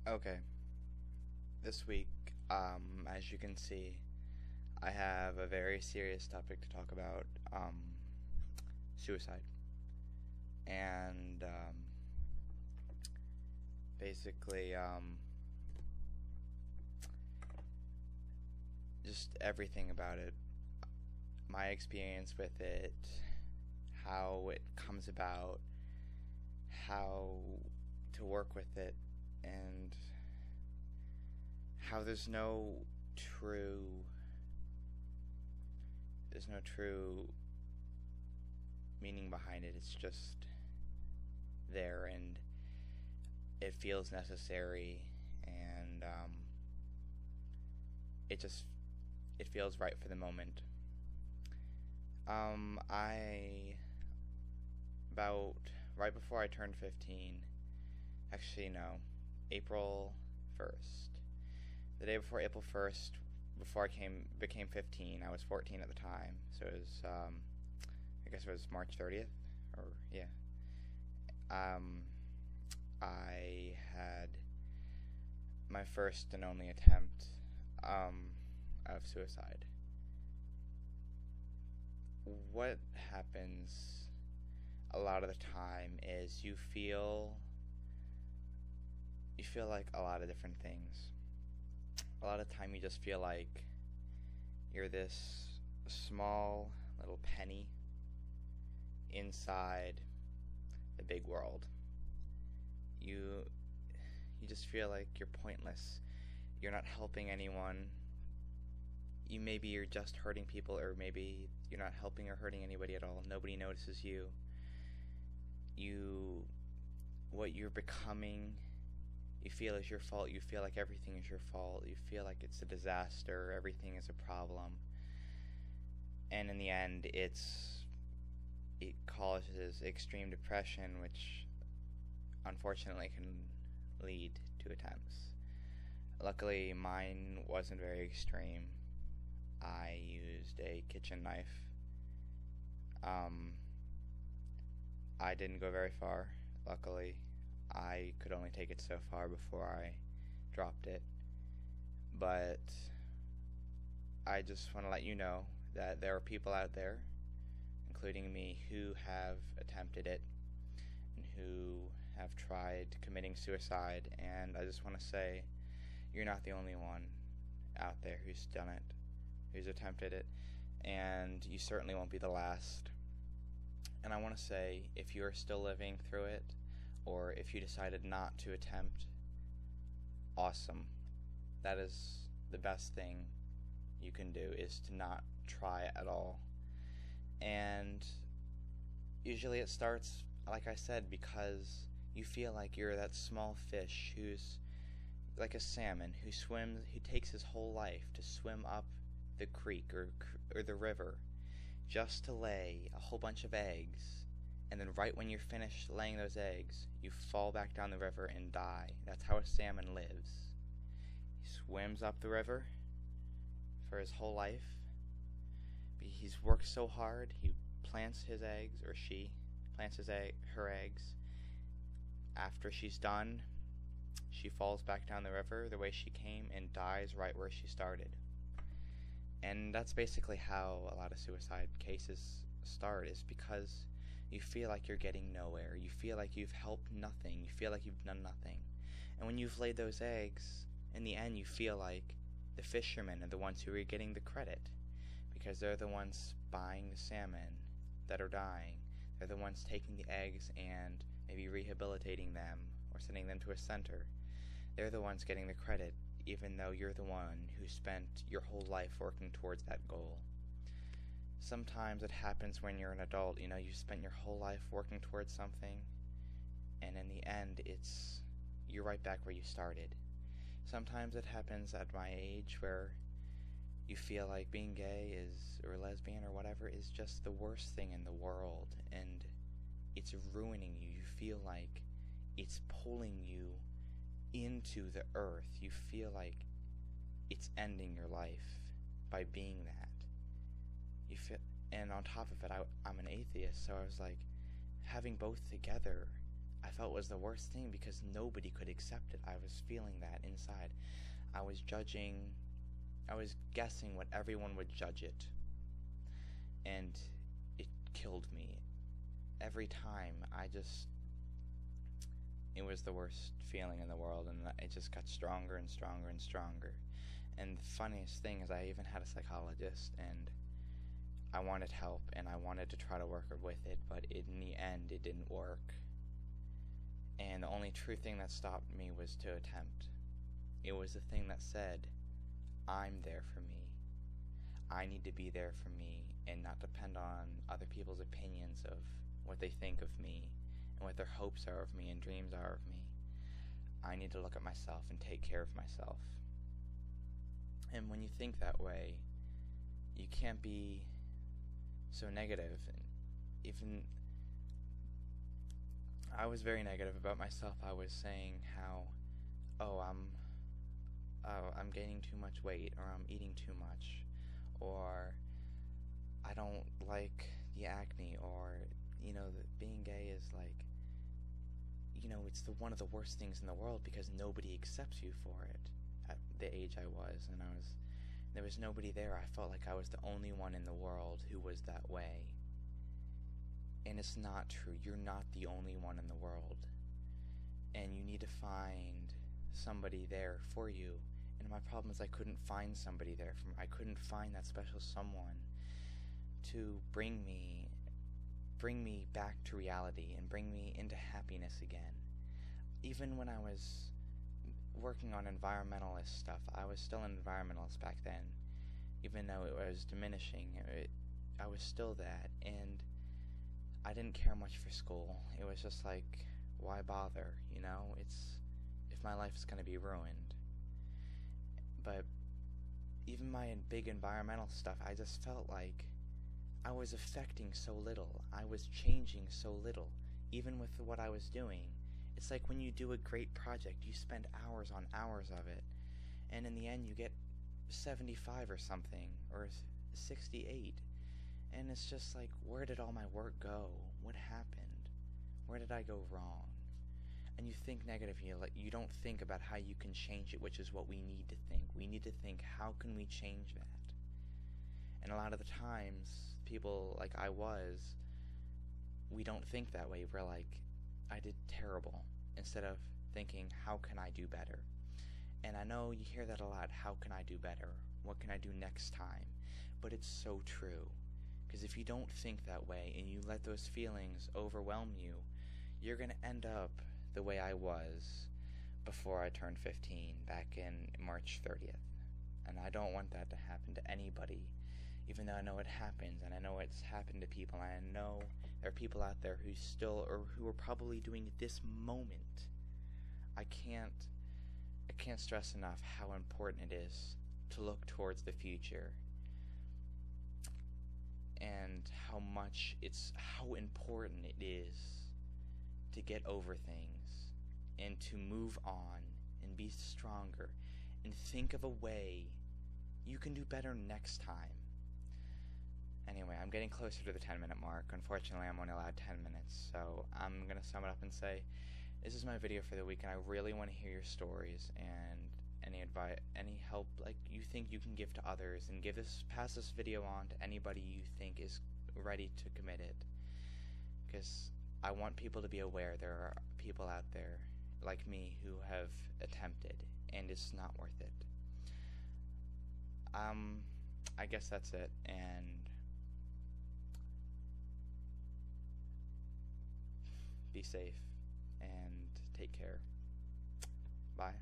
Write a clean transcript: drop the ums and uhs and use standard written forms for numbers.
Okay, this week, as you can see, I have a very serious topic to talk about, suicide. And, basically, just everything about it. My experience with it, how it comes about, how to work with it, and how true there's no true meaning behind it. It's just there, and it feels necessary, and it just it feels right for the moment. I about right before I turned 15, actually no, April 1st. The day before April 1st, before became 15, I was 14 at the time. So it was I guess it was March 30th, or yeah. I had my first and only attempt of suicide. What happens a lot of the time is you feel like a lot of different things. A lot of time you just feel like you're this small little penny inside the big world. You just feel like you're pointless. You're not helping anyone. Maybe you're just hurting people, or maybe you're not helping or hurting anybody at all. Nobody notices you. What you're becoming, you feel is your fault. You feel like everything is your fault. You feel like it's a disaster. Everything is a problem. And in the end, it causes extreme depression, which unfortunately can lead to attempts. Luckily, mine wasn't very extreme. I used a kitchen knife. I didn't go very far, luckily. I could only take it so far before I dropped it. But I just want to let you know that there are people out there, including me, who have attempted it and who have tried committing suicide. And I just want to say, you're not the only one out there who's done it, who's attempted it, and you certainly won't be the last. And I want to say, if you're still living through it, or if you decided not to attempt, awesome. That is the best thing you can do, is to not try at all. And usually it starts, like I said, because you feel like you're that small fish who's like a salmon who takes his whole life to swim up the creek or the river just to lay a whole bunch of eggs, and then right when you're finished laying those eggs, you fall back down the river and die. That's how a salmon lives. He swims up the river for his whole life. He's worked so hard. He plants his eggs, or she plants her eggs. After she's done, she falls back down the river the way she came and dies right where she started. And that's basically how a lot of suicide cases start, is because you feel like you're getting nowhere. You feel like you've helped nothing. You feel like you've done nothing. And when you've laid those eggs, in the end you feel like the fishermen are the ones who are getting the credit, because they're the ones buying the salmon that are dying. They're the ones taking the eggs and maybe rehabilitating them or sending them to a center. They're the ones getting the credit, even though you're the one who spent your whole life working towards that goal. Sometimes it happens when you're an adult. You spent your whole life working towards something, and in the end, you're right back where you started. Sometimes it happens at my age, where you feel like being gay or lesbian or whatever is just the worst thing in the world, and it's ruining you. You feel like it's pulling you into the earth. You feel like it's ending your life by being that. And on top of it, I'm an atheist, so I was like, having both together, I felt was the worst thing because nobody could accept it. I was feeling that inside. I was judging, I was guessing what everyone would judge it. And it killed me. Every time, it was the worst feeling in the world, and it just got stronger and stronger and stronger. And the funniest thing is I even had a psychologist, and I wanted help, and I wanted to try to work with it, but in the end, it didn't work. And the only true thing that stopped me was to attempt. It was the thing that said, I'm there for me. I need to be there for me and not depend on other people's opinions of what they think of me and what their hopes are of me and dreams are of me. I need to look at myself and take care of myself. And when you think that way, you can't be so negative. And even I was very negative about myself. I was saying how, I'm gaining too much weight, or I'm eating too much, or I don't like the acne, or, being gay is like, it's one of the worst things in the world because nobody accepts you for it at the age I was, and there was nobody there. I felt like I was the only one in the world who was that way. And it's not true. You're not the only one in the world. And you need to find somebody there for you. And my problem is I couldn't find somebody there for me. I couldn't find that special someone to bring me back to reality and bring me into happiness again. Even when I was working on environmentalist stuff, I was still an environmentalist back then. Even though it was diminishing, I was still that. And I didn't care much for school. It was just like, why bother, if my life is going to be ruined. But even my big environmental stuff, I just felt like I was affecting so little. I was changing so little, even with what I was doing. It's like when you do a great project, you spend hours on hours of it, and in the end you get 75 or something, or 68. And it's just like, where did all my work go? What happened? Where did I go wrong? And you think negatively, you don't think about how you can change it, which is what we need to think. We need to think, how can we change that? And a lot of the times, people like I was, we don't think that way. We're like, I did terrible, instead of thinking, how can I do better? And I know you hear that a lot, how can I do better? What can I do next time? But it's so true. Because if you don't think that way and you let those feelings overwhelm you, you're going to end up the way I was before I turned 15 back in March 30th. And I don't want that to happen to anybody, even though I know it happens, and I know it's happened to people, and I know there are people out there who still, or who are probably doing it this moment. I can't stress enough how important it is to look towards the future, and how important it is to get over things and to move on and be stronger and think of a way you can do better next time. Anyway, I'm getting closer to the 10-minute mark. Unfortunately, I'm only allowed 10 minutes, so I'm going to sum it up and say, this is my video for the week, and I really want to hear your stories and any advice, any help like you think you can give to others, and pass this video on to anybody you think is ready to commit it. Because I want people to be aware there are people out there like me who have attempted, and it's not worth it. I guess that's it, and be safe and take care. Bye.